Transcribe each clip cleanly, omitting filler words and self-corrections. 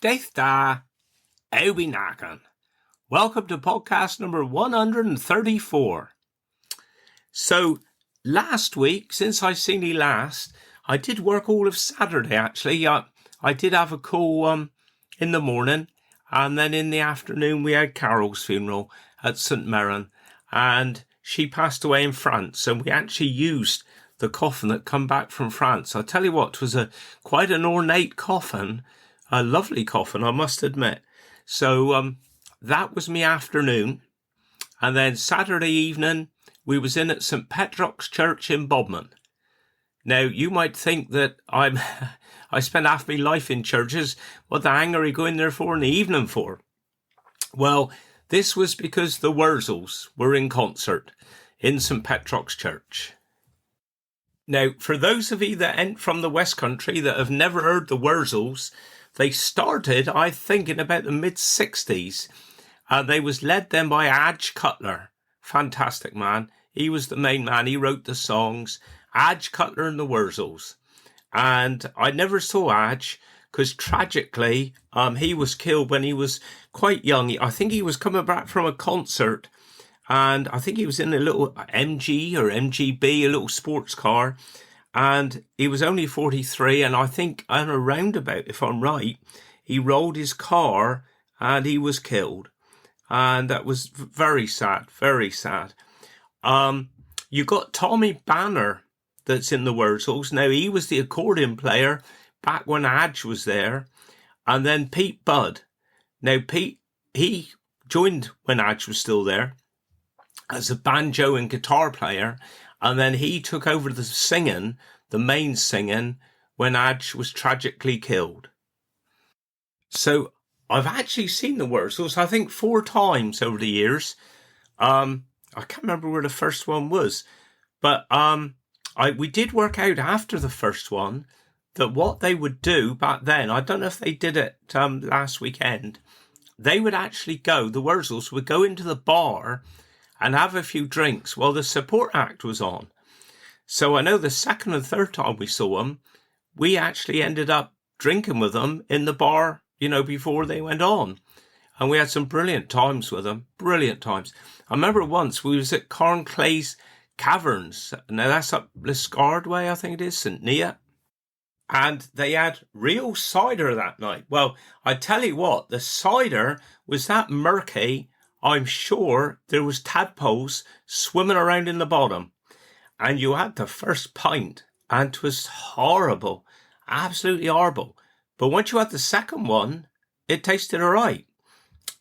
Death da, Obi Nagan. Welcome to podcast number 134. So, last week, since I seen you last, I did work all of Saturday, actually. I did have a call in the morning, and then in the afternoon we had Carol's funeral at St. Mirren, and she passed away in France, and we actually used the coffin that come back from France. I tell you what, it was quite an ornate coffin, a lovely coffin, I must admit. So that was me afternoon. And then Saturday evening, we was in at St. Petrock's Church in Bodmin. Now, you might think that I spent half my life in churches. What the hang are you going there for in the evening for? Well, this was because the Wurzels were in concert in St. Petrock's Church. Now, for those of you that ain't from the West Country that have never heard the Wurzels, they started, I think, in about the mid-60s. They was led then by Adge Cutler. Fantastic man. He was the main man. He wrote the songs. Adge Cutler and the Wurzels. And I never saw Adge because tragically, he was killed when he was quite young. I think he was coming back from a concert. And I think he was in a little MG or MGB, a little sports car. And he was only 43, and I think on a roundabout, if I'm right, he rolled his car and he was killed. And that was very sad, very sad. You got Tommy Banner that's in the Wurzels. Now, he was the accordion player back when Adge was there. And then Pete Budd. Now, Pete, he joined when Adge was still there as a banjo and guitar player. And then he took over the singing, the main singing, when Adge was tragically killed. So I've actually seen the Wurzels, I think 4 times over the years. I can't remember where the first one was. But we did work out after the first one that what they would do back then, I don't know if they did it last weekend, they would actually go, the Wurzels would go into the bar and have a few drinks while the support act was on. So I know the second and third time we saw them, we actually ended up drinking with them in the bar, before they went on. And we had some brilliant times with them, brilliant times. I remember once we was at Cornclay's Caverns. Now that's up Liscard way, I think it is, St. Nia. And they had real cider that night. Well, I tell you what, the cider was that murky, I'm sure there was tadpoles swimming around in the bottom. And you had the first pint, and 'twas horrible, absolutely horrible. But once you had the second one, it tasted all right.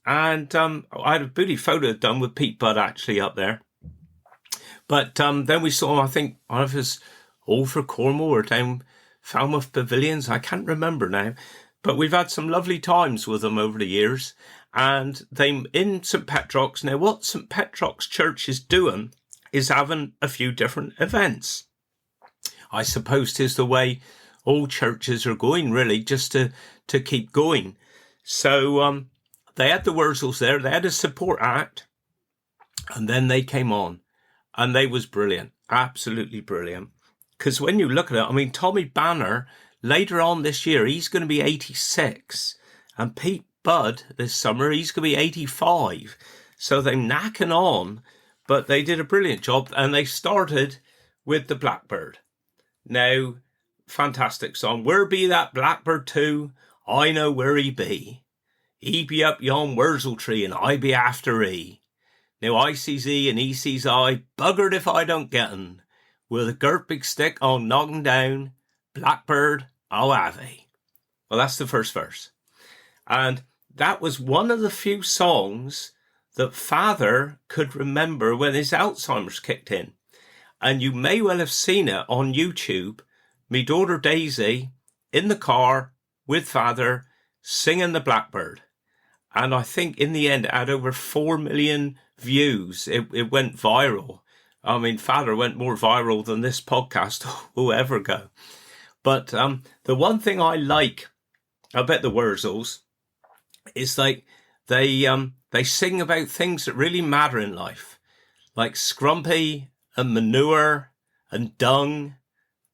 And I had a beauty photo done with Pete Budd actually up there. But then we saw him, I think, one of his over Cornwall or down Falmouth Pavilions. I can't remember now. But we've had some lovely times with them over the years. And they in St. Petrock's. Now, what St. Petrock's Church is doing is having a few different events. I suppose 'tis the way all churches are going, really, just to keep going. So they had the Wurzels there. They had a support act. And then they came on. And they was brilliant. Absolutely brilliant. Because when you look at it, Tommy Banner, later on this year, he's going to be 86. And Pete Budd this summer, he's going to be 85. So they're knacking on, but they did a brilliant job. And they started with the Blackbird. Now, fantastic song. Where be that Blackbird too? I know where he be. He be up yon Wurzel tree and I be after he. Now I sees he and he sees I, buggered if I don't get 'un. With a girt big stick I'll knock 'un down. Blackbird, I'll have he. Well, that's the first verse. And that was one of the few songs that Father could remember when his Alzheimer's kicked in. And you may well have seen it on YouTube. Me daughter Daisy in the car with Father singing the Blackbird. And I think in the end it had over 4 million views. It went viral. Father went more viral than this podcast will ever go. But the one thing I like about the Wurzels is like they sing about things that really matter in life. Like scrumpy and manure and dung.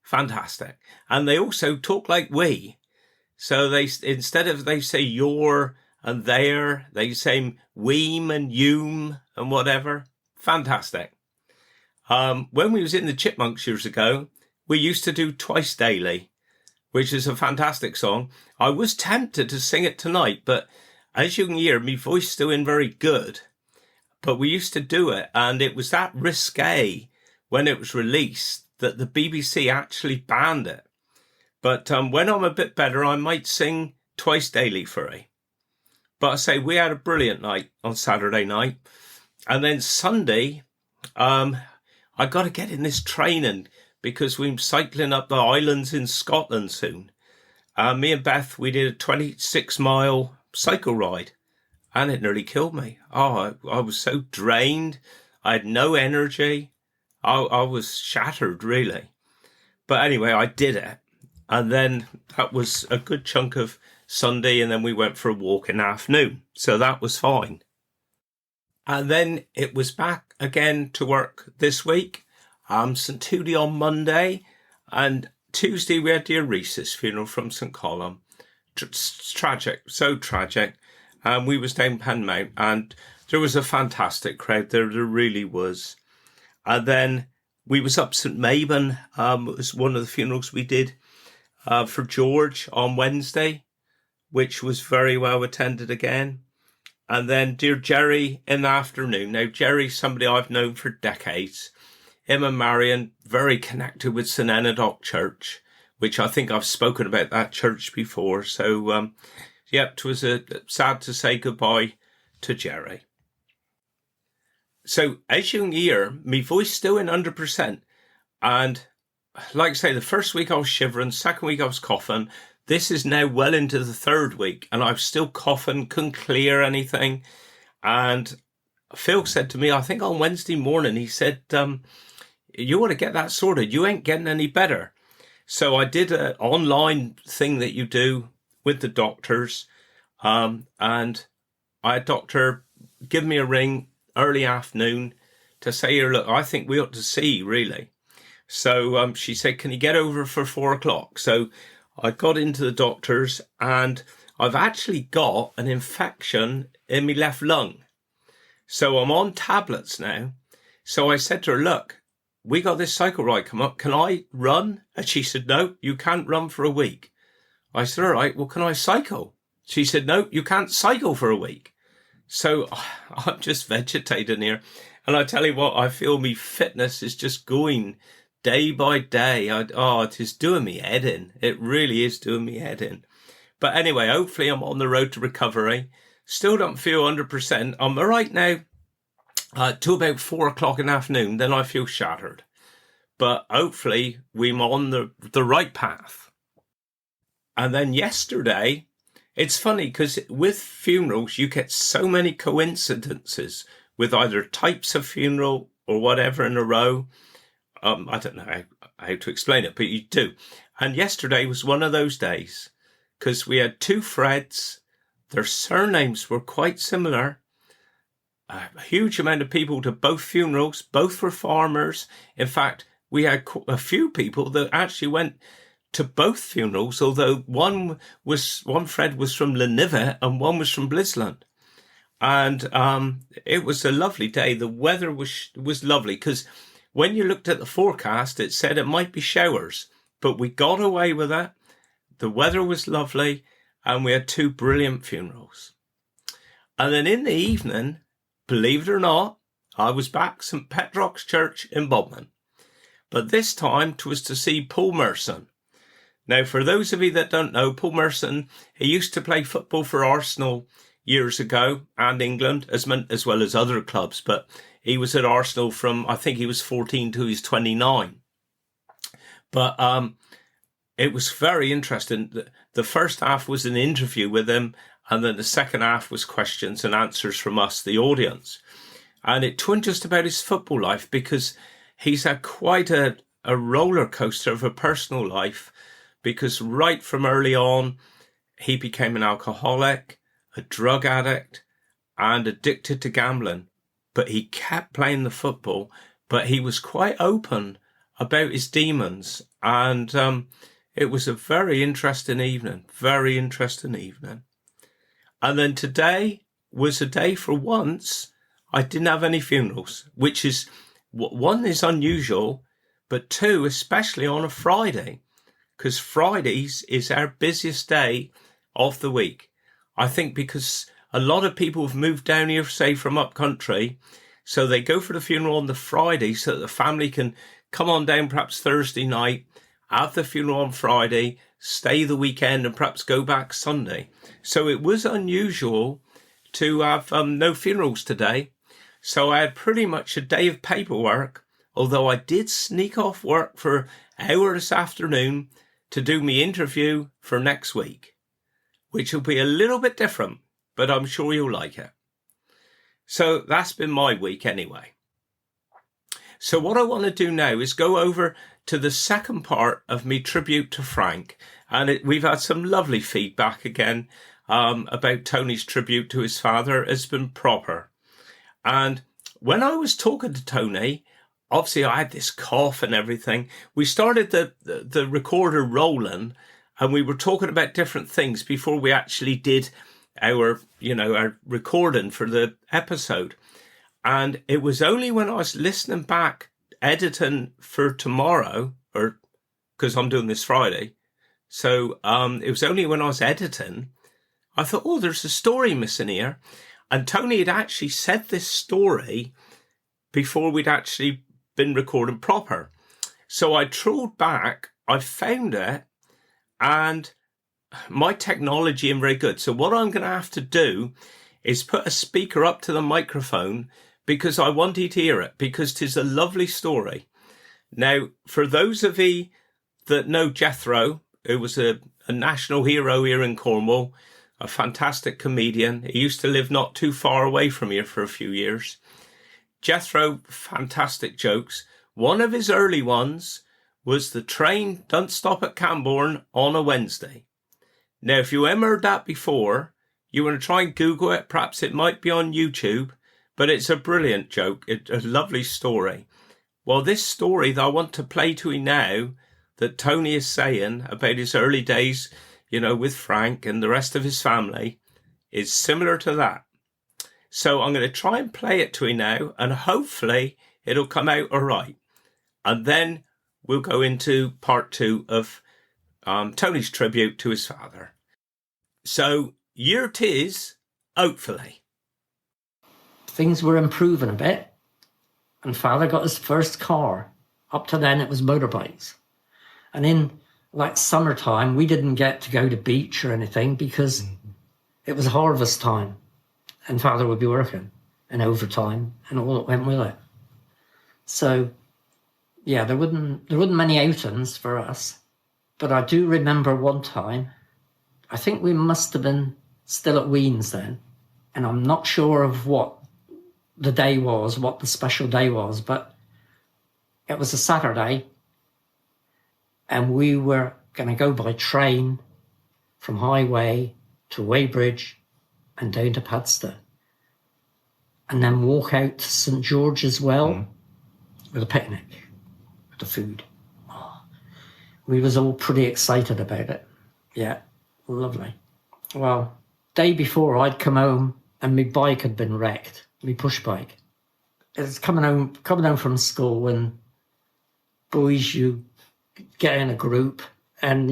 Fantastic. And they also talk like we. So instead of they say your and their, they say weem and youm and whatever. Fantastic. When we was in the Chipmunks years ago, we used to do Twice Daily, which is a fantastic song. I was tempted to sing it tonight, but as you can hear, my voice still ain't very good. But we used to do it, and it was that risque when it was released that the BBC actually banned it. But when I'm a bit better, I might sing Twice Daily for you. But I say we had a brilliant night on Saturday night. And then Sunday, I got to get in this training because we're cycling up the islands in Scotland soon. Me and Beth, we did a 26-mile cycle ride, and it nearly killed me. I was so drained. I had no energy. I was shattered, really. But anyway, I did it. And then that was a good chunk of Sunday, and then we went for a walk in the afternoon. So that was fine. And then it was back again to work this week. St. Tooty on Monday, and Tuesday we had dear Reese's funeral from St. Column. Tragic, so tragic. And we was down Penmount, and there was a fantastic crowd. There really was. And then we was up St. Mabon. It was one of the funerals we did for George on Wednesday, which was very well attended again. And then dear Jerry in the afternoon. Now, Jerry's somebody I've known for decades. Him and Marion, very connected with St. Enodoc Church, which I think I've spoken about that church before. So, it was sad to say goodbye to Jerry. So, as you can hear, my voice still in 100%. And like I say, the first week I was shivering, second week I was coughing. This is now well into the third week, and I'm still coughing, couldn't clear anything. And Phil said to me, I think on Wednesday morning, he said, you want to get that sorted. You ain't getting any better. So I did an online thing that you do with the doctors. And I had a doctor give me a ring early afternoon to say, look, I think we ought to see, really. So she said, can you get over for 4:00? So I got into the doctors, and I've actually got an infection in my left lung. So I'm on tablets now. So I said to her, look, we got this cycle ride come up. Can I run? And she said, no, you can't run for a week. I said, all right, well, can I cycle? She said, no, you can't cycle for a week. So I'm just vegetating here. And I tell you what, I feel my fitness is just going day by day. It is doing me head in. It really is doing me head in. But anyway, hopefully I'm on the road to recovery. Still don't feel 100%. I'm all right now to about 4:00 in the afternoon. Then I feel shattered. But hopefully we're on the right path. And then yesterday, it's funny because with funerals, you get so many coincidences with either types of funeral or whatever in a row. I don't know how to explain it, but you do. And yesterday was one of those days because we had two Freds. Their surnames were quite similar. A huge amount of people to both funerals. Both were farmers. In fact, we had a few people that actually went to both funerals, although one Fred was from Lenivet and one was from Blisland. And it was a lovely day. The weather was lovely because when you looked at the forecast, it said it might be showers, but we got away with it. The weather was lovely, and we had two brilliant funerals. And then in the evening, believe it or not, I was back St. Petrock's Church in Bodmin. But this time, 'twas to see Paul Merson. Now, for those of you that don't know, Paul Merson, he used to play football for Arsenal years ago and England, as well as other clubs. But he was at Arsenal from, I think he was 14 to he was 29. But it was very interesting. The first half was an interview with him, and then the second half was questions and answers from us, the audience. And it wasn't just about his football life, because he's had quite a roller coaster of a personal life, because right from early on, he became an alcoholic, a drug addict, and addicted to gambling. But he kept playing the football, but he was quite open about his demons. And It was a very interesting evening. Very interesting evening. And then today was a day for once I didn't have any funerals, which is, one, is unusual, but two, especially on a Friday, because Fridays is our busiest day of the week. I think because a lot of people have moved down here, say, from up country, so they go for the funeral on the Friday so that the family can come on down perhaps Thursday night, have the funeral on Friday, stay the weekend, and perhaps go back Sunday. So it was unusual to have no funerals today. So I had pretty much a day of paperwork, although I did sneak off work for an hour this afternoon to do my interview for next week, which will be a little bit different, but I'm sure you'll like it. So that's been my week anyway. So what I want to do now is go over to the second part of me tribute to Frank. And we've had some lovely feedback again about Tony's tribute to his father. It's been proper. And when I was talking to Tony, obviously I had this cough and everything. We started the recorder rolling and we were talking about different things before we actually did our recording for the episode. And it was only when I was listening back, editing for tomorrow, or because I'm doing this Friday. So it was only when I was editing, I thought, oh, there's a story missing here. And Tony had actually said this story before we'd actually been recording proper. So I trawled back, I found it, and my technology ain't very good. So what I'm going to have to do is put a speaker up to the microphone because I want you to hear it, because 'tis a lovely story. Now, for those of you that know Jethro, who was a national hero here in Cornwall, a fantastic comedian. He used to live not too far away from here for a few years. Jethro, fantastic jokes. One of his early ones was the train don't stop at Camborne on a Wednesday. Now, if you haven't heard that before, you want to try and Google it. Perhaps it might be on YouTube, but it's a brilliant joke. It's a lovely story. Well, this story that I want to play to you now, that Tony is saying about his early days, with Frank and the rest of his family, is similar to that. So I'm going to try and play it to you now, and hopefully it'll come out all right. And then we'll go into part 2 of Tony's tribute to his father. So here 'tis, hopefully. Things were improving a bit, and Father got his first car. Up to then it was motorbikes. And in summertime, we didn't get to go to beach or anything because it was harvest time and Father would be working and overtime and all that went with it. So, yeah, there wasn't many outings for us. But I do remember one time, I think we must have been still at Weens then, and I'm not sure of what the day was, what the special day was, but it was a Saturday, and we were going to go by train from Highway to Weybridge and down to Padstow, and then walk out to St George's Well with a picnic, with the food. Oh, we was all pretty excited about it. Yeah, lovely. Well, day before I'd come home and my bike had been wrecked, my push bike. It was coming home from school, and boys, you get in a group and,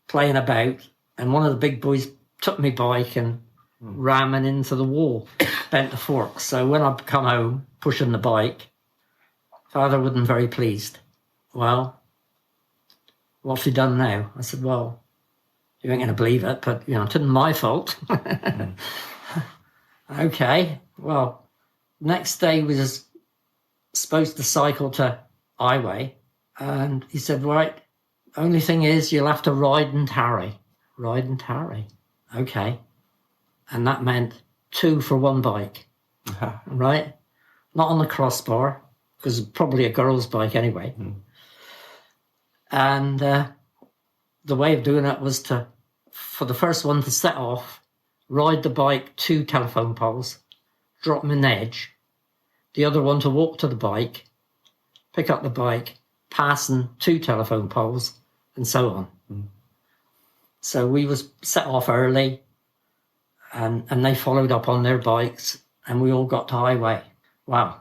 playing about. And one of the big boys took my bike and ramming into the wall, bent the fork. So when I'd come home, pushing the bike, Father wasn't very pleased. Well, what have you done now? I said, well, you ain't going to believe it, but, it isn't my fault. Okay, well, next day we was supposed to cycle to Highway, and he said, right, only thing is you'll have to ride and tarry. Ride and tarry. Okay. And that meant 2 for one bike, right? Not on the crossbar, because it's probably a girl's bike anyway. And the way of doing it was for the first one to set off, ride the bike 2 telephone poles, drop them in edge, the other one to walk to the bike, pick up the bike, passing 2 telephone poles, and so on. So we was set off early, and they followed up on their bikes, and we all got to highway. Wow.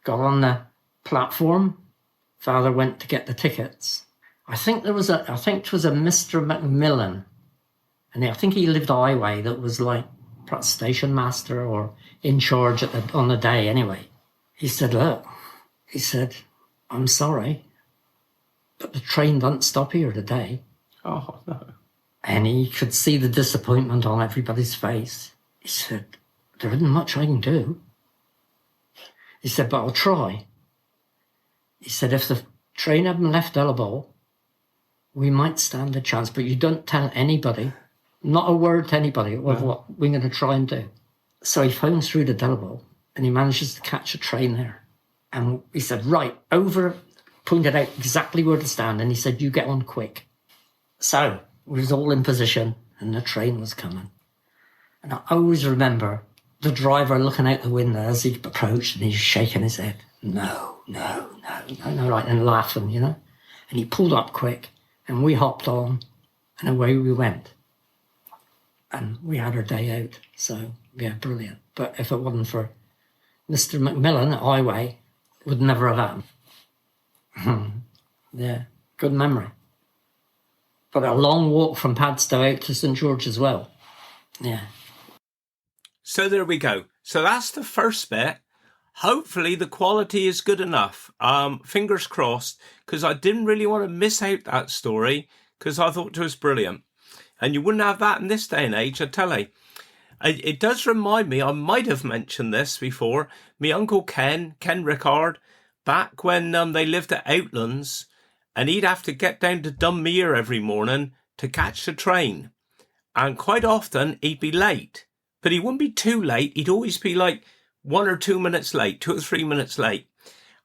Got on the platform. Father went to get the tickets. I think it was a Mr. Macmillan, and I think he lived highway, that was like perhaps station master or in charge on the day anyway. He said, look, I'm sorry, but the train doesn't stop here today. Oh, no. And he could see the disappointment on everybody's face. He said, there isn't much I can do. He said, but I'll try. He said, if the train hadn't left Ullarball, we might stand a chance, but you don't tell anybody, not a word to anybody, of what we're going to try and do. So he phones through to Ullarball, and he manages to catch a train there. And he said, right, over, pointed out exactly where to stand, and he said, you get on quick. So we was all in position, and the train was coming. And I always remember the driver looking out the window as he approached, and he's shaking his head. No, right, and laughing, you know. And he pulled up quick, and we hopped on, and away we went. And we had our day out. So, yeah, brilliant. But if it wasn't for Mr. Macmillan at Highway, it would never have happened. Yeah, good memory. But a long walk from Padstow out to St George as well. Yeah. So there we go. So that's the first bit. Hopefully the quality is good enough. Fingers crossed, because I didn't really want to miss out that story, because I thought it was brilliant. And you wouldn't have that in this day and age, I tell you. It does remind me, I might have mentioned this before, my Uncle Ken Rickard, back when they lived at Outlands, and he'd have to get down to Dunmere every morning to catch the train. And quite often he'd be late. But he wouldn't be too late. He'd always be like 1 or 2 minutes late, 2 or 3 minutes late.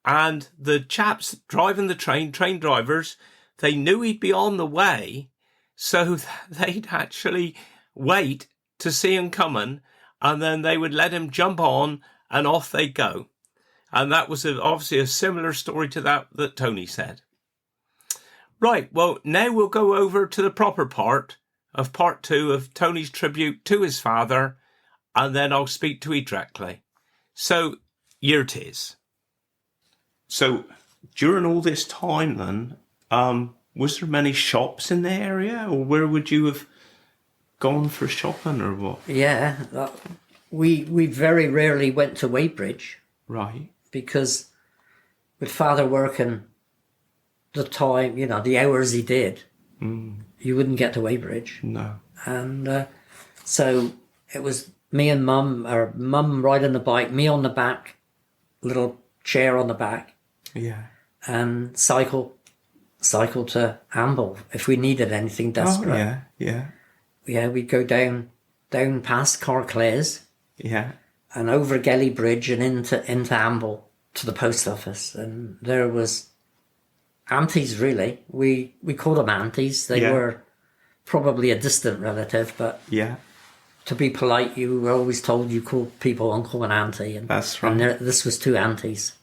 And the chaps driving the train drivers, they knew he'd be on the way, so they'd actually wait to see him coming, and then they would let him jump on, and off they'd go. And that was obviously a similar story to that Tony said. Right, well, now we'll go over to the proper part 2 of Tony's tribute to his father, and then I'll speak to you directly. So, here it is. So, during all this time then, was there many shops in the area, or where would you have gone for shopping, or what? Yeah, we very rarely went to Weybridge. Right. Because with Father working the time, you know, the hours he did, you wouldn't get to Weybridge. No. And so it was me and Mum, or Mum riding the bike, me on the back, little chair on the back. Yeah. And cycle to Amble if we needed anything desperate. Oh, yeah. Yeah, we'd go down past Carclays. Yeah. And over Gelly Bridge and into Amble to the post office. And there was aunties, really. We called them aunties. They were probably a distant relative, but to be polite, you were always told you called people uncle and auntie. And that's right. And this was 2 aunties,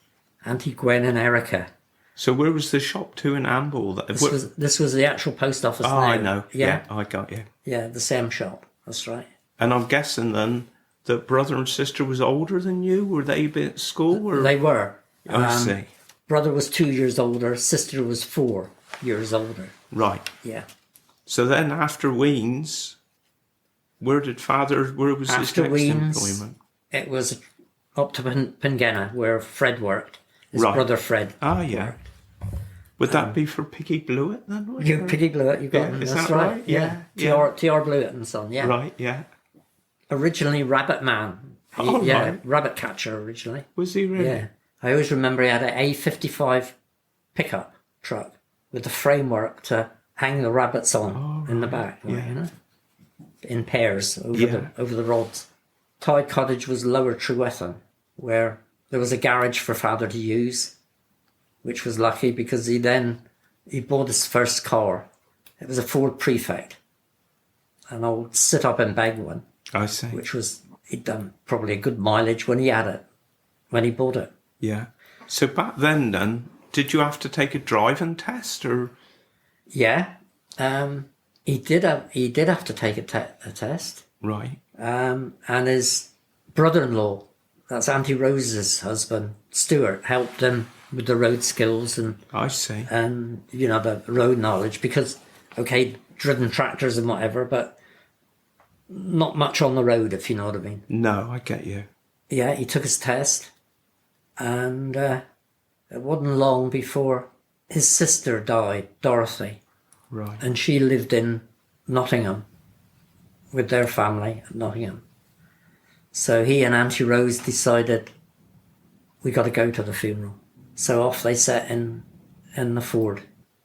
Auntie Gwen and Erica. So where was the shop to in Amble? This was the actual post office. Oh, now. I know. Yeah, I got you. Yeah, the same shop. That's right. And I'm guessing then that brother and sister was older than you? Were they at school? Or? They were. I see. Brother was 2 years older. Sister was 4 years older. Right. Yeah. So then after Weens, where was his next employment? It was up to Pengenna, where Fred worked. His brother Fred worked. Would that be for Piggy Blewett then? Piggy Blewett, you got him. Is That's that right. Yeah. T.R. Blewett and Son, yeah. Right, yeah. Originally Rabbit Man. Right. Rabbit catcher originally. Was he really? Yeah. I always remember he had an A55 pickup truck with the framework to hang the rabbits on in the back, you know, in pairs over the rods. Tide Cottage was Lower Trewethen, where there was a garage for Father to use, which was lucky because he bought his first car. It was a Ford Prefect, an old sit-up-and-bag one. I see. Which was, he'd done probably a good mileage when he had it, when he bought it. Yeah. So back then, did you have to take a driving test, or Yeah. He did have to take a test. Right. And his brother-in-law, that's Auntie Rose's husband, Stuart, helped him with the road skills I see. and the road knowledge, because driven tractors and whatever, but not much on the road, if you know what I mean. No, I get you. Yeah, he took his test, and it wasn't long before his sister died, Dorothy, Right. and she lived in Nottingham with their family at Nottingham. So he and Auntie Rose decided, we got to go to the funeral. So off they set in the Ford.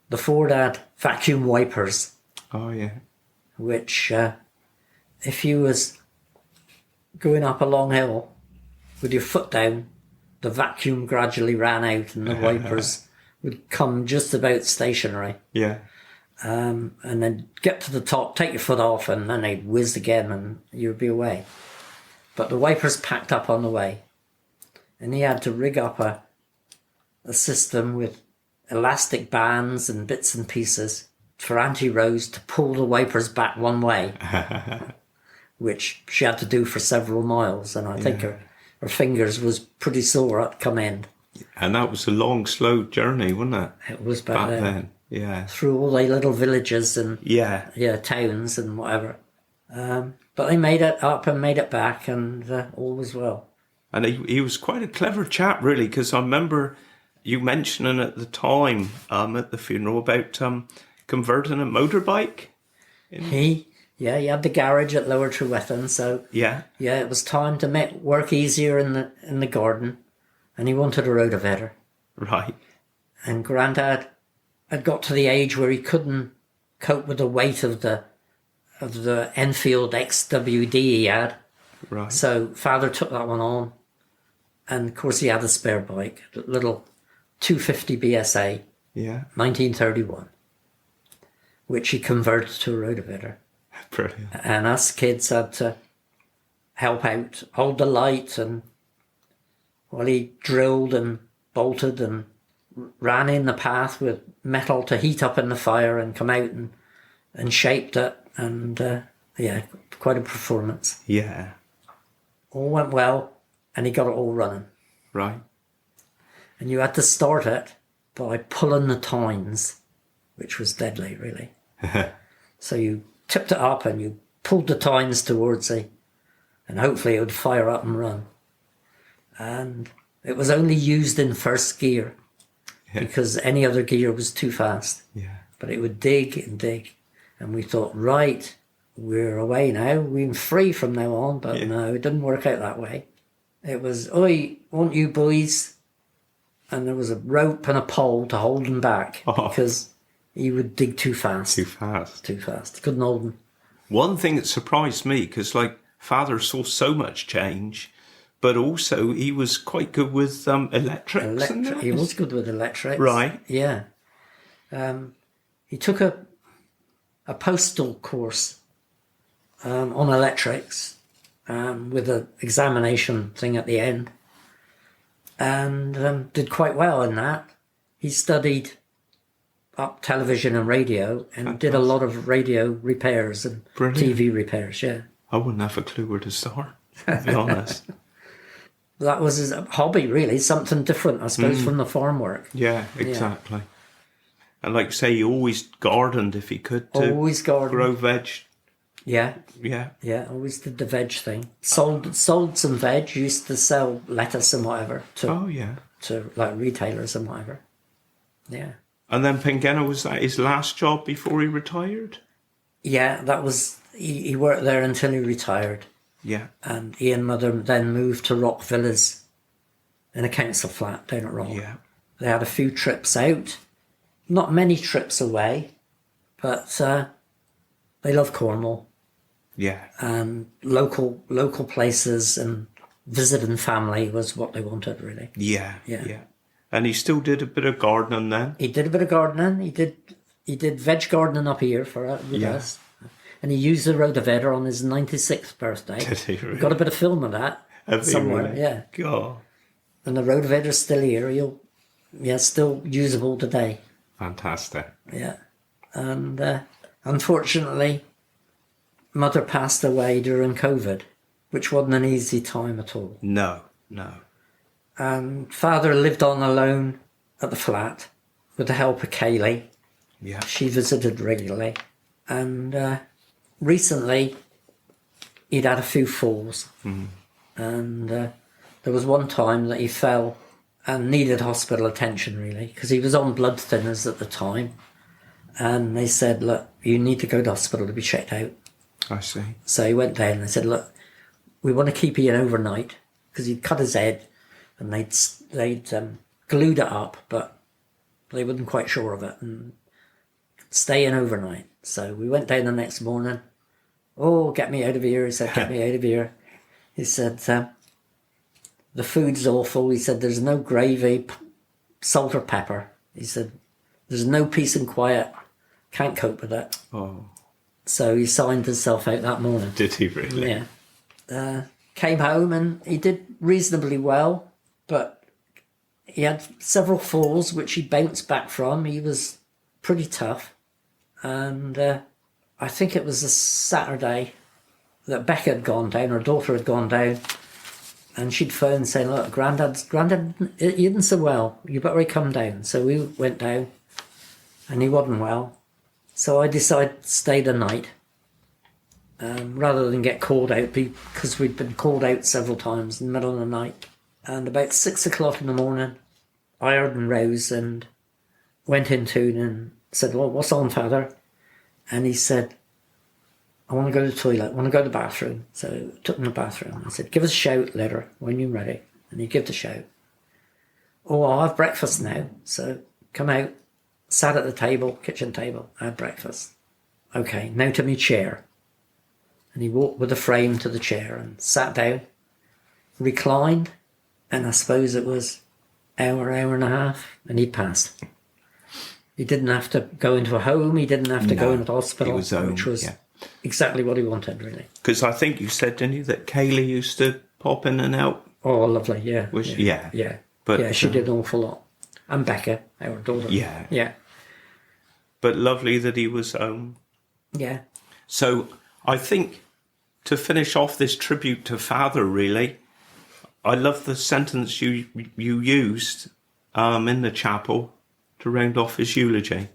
The Ford had vacuum wipers, Oh, yeah. which if you was going up a long hill with your foot down, the vacuum gradually ran out and the wipers would come just about stationary. Yeah. And then get to the top, take your foot off, and then they'd whiz again and you'd be away. But the wipers packed up on the way. And he had to rig up a system with elastic bands and bits and pieces for Auntie Rose to pull the wipers back one way, which she had to do for several miles. And I think her fingers was pretty sore at come end. And that was a long, slow journey, wasn't it? It was back then. Yeah. Through all the little villages and Yeah. towns and whatever. But they made it up and made it back, and all was well. And he was quite a clever chap, really, because I remember you mentioning at the time at the funeral about converting a motorbike. He had the garage at Lower Trewethen, so Yeah. it was time to make work easier in the garden, and he wanted a rotavator. Right. And Grandad had got to the age where he couldn't cope with the weight of the Enfield XWD he had. Right. So Father took that one on, and of course he had a spare bike, a little 250 BSA, Yeah. 1931, which he converted to a rotavator. Brilliant. And us kids had to help out, hold the light, and while he drilled and bolted and ran in the path with metal to heat up in the fire and come out and shaped it, and quite a performance. Yeah. All went well, and he got it all running. Right. And you had to start it by pulling the tines, which was deadly, really. So you tipped it up and you pulled the tines towards it, and hopefully it would fire up and run. And it was only used in first gear because any other gear was too fast. Yeah. But it would dig and dig. And we thought, right, we're away now. We're free from now on. But no, it didn't work out that way. It was, oi, want you boys? And there was a rope and a pole to hold him back because he would dig too fast. Too fast. Too fast. Couldn't hold him. One thing that surprised me, because Father saw so much change, but also he was quite good with electrics. He was good with electrics. Right. Yeah. He took a postal course on electrics with an examination thing at the end, and did quite well in that. He studied up television and radio and did a lot of radio repairs and TV repairs, I wouldn't have a clue where to start, to be honest. That was his hobby, really, something different, I suppose, from the farm work. Yeah, exactly. And like you say, he always gardened if he could to always gardened. Grow veg. Yeah. Yeah. Yeah, always did the veg thing. Sold some veg, used to sell lettuce and whatever to like retailers and whatever. Yeah. And then Pengenna, was that his last job before he retired? Yeah, that was, he worked there until he retired. Yeah. And he and Mother then moved to Rock Villas in a council flat down at Rock. Yeah. They had a few trips out, not many trips away, but they love Cornwall. Yeah. And local places and visiting family was what they wanted, really. Yeah. And he still did a bit of gardening then? He did a bit of gardening. He did veg gardening up here with us. And he used the rotavator on his 96th birthday. Did he really? We've got a bit of film of that somewhere. Really? Yeah. God. And the rotavator's still here. Still usable today. Fantastic. Yeah. And unfortunately, Mother passed away during COVID, which wasn't an easy time at all. No. And Father lived on alone at the flat with the help of Kaylee. Yeah. She visited regularly. And recently, he'd had a few falls. And there was one time that he fell and needed hospital attention, really, because he was on blood thinners at the time. And they said, look, you need to go to hospital to be checked out. I see. So he went down and they said, look, we want to keep you in overnight, because he'd cut his head and they'd glued it up, but they weren't quite sure of it, and stay in overnight. So we went down the next morning. Oh, get me out of here. He said, get me out of here. He said, the food's awful. He said, there's no gravy, salt or pepper. He said, there's no peace and quiet. Can't cope with it. Oh. So he signed himself out that morning. Did he really? Yeah. Came home and he did reasonably well, but he had several falls which he bounced back from. He was pretty tough. And I think it was a Saturday that Becca had gone down, her daughter had gone down, and she'd phoned saying, look, Grandad, he isn't so well. You better come down. So we went down and he wasn't well. So I decided to stay the night rather than get called out, because we'd been called out several times in the middle of the night. And about 6 o'clock in the morning, I heard and rose and went into and said, well, what's on, Father? And he said, I want to go to the toilet, I want to go to the bathroom. So I took him to the bathroom. I said, give us a shout later when you're ready. And he gave the shout. Oh, I'll have breakfast now. So come out, sat at the table, kitchen table, I had breakfast. Okay, now to me chair. And he walked with the frame to the chair and sat down, reclined, and I suppose it was hour and a half, and he passed. He didn't have to go into a home, he didn't have to go into hospital, he was home, which was exactly what he wanted, really. Because I think you said, didn't you, that Kaylee used to pop in and out? Oh, lovely, yeah. Yeah. But, she did an awful lot. And Becca, our daughter. Yeah. But lovely that he was home. Yeah. So I think to finish off this tribute to Father, really, I love the sentence you used in the chapel to round off his eulogy.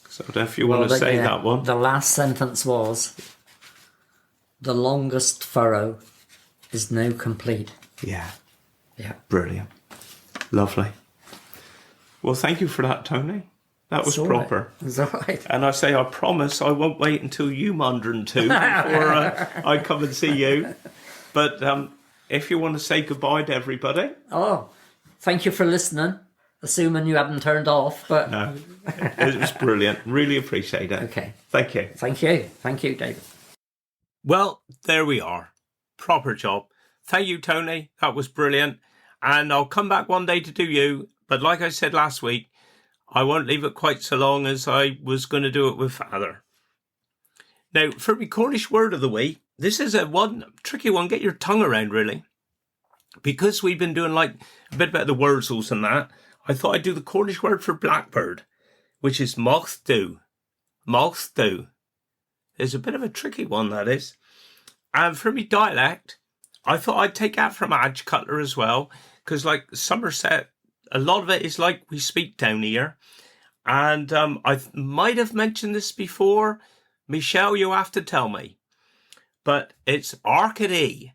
So I don't know if you want to say that one. The last sentence was, the longest furrow is now complete. Yeah. Yeah. Brilliant. Lovely. Well, thank you for that, Tony. That was proper. Right. It's all right. And I say, I promise I won't wait until you 102 before I come and see you. But if you want to say goodbye to everybody. Oh, thank you for listening. Assuming you haven't turned off, but... No, it was brilliant. Really appreciate it. Okay. Thank you. Thank you. Thank you, David. Well, there we are. Proper job. Thank you, Tony. That was brilliant. And I'll come back one day to do you. But like I said last week, I won't leave it quite so long as I was going to do it with Father. Now, for my Cornish word of the week, this is a tricky one. Get your tongue around, really. Because we've been doing like a bit about the Wurzels and that, I thought I'd do the Cornish word for blackbird, which is mochtdu. Mochtdu. It's a bit of a tricky one, that is. And for me dialect, I thought I'd take that from Adge Cutler as well, because like Somerset, a lot of it is like we speak down here. And I might have mentioned this before. Michelle, you have to tell me. But it's Arcady.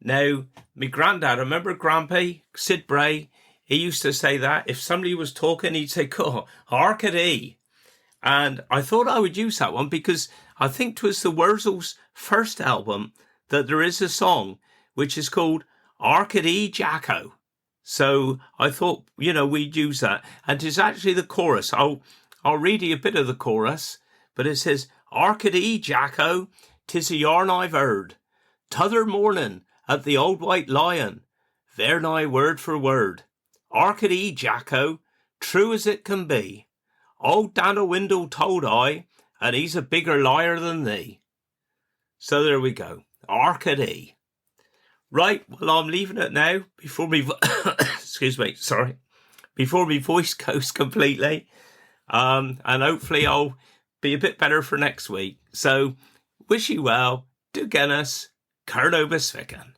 Now, my granddad, remember Grampy, Sid Bray? He used to say that. If somebody was talking, he'd say, "Oh, Arcady." And I thought I would use that one because I think 'twas the Wurzels' first album that there is a song which is called Arcady Jacko. So I thought, we'd use that. And it's actually the chorus. I'll read you a bit of the chorus, but it says, Arcady Jacko, 'tis a yarn I've heard. T'other morning at the Old White Lion, ver nigh word for word. Arcady Jacko, true as it can be. Old Dan O'Windle told I, and he's a bigger liar than thee. So there we go. Arcady. Right, well, I'm leaving it now before me... excuse me, sorry. Before my voice goes completely. And hopefully I'll be a bit better for next week. So wish you well. Do Guinness. Curt Obus Ficken.